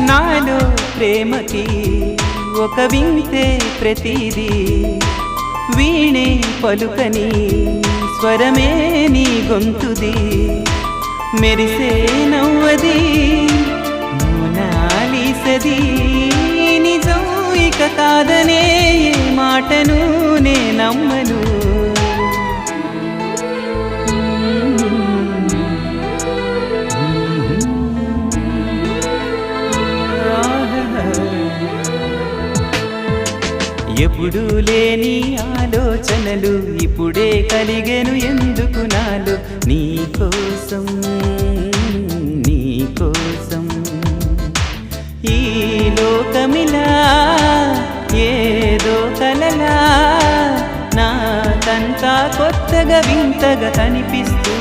నాలో ప్రేమకి ఒక వింతే ప్రతిదీ వీణే పలుకని స్వరమే నీ గొంతుది మెరిసే నవ్వది మోనాలిసది నిజం ఇక కాదనే ఏ మాటను నే నమ్మను ఎప్పుడు లేని ఆలోచనలు ఇప్పుడే కలిగెను ఎందుకు నాలో నీకోసం నీకోసం ఈ లోకమిలా ఏదో కలలా నాకంతా కొత్తగా వింతగా కనిపిస్తూ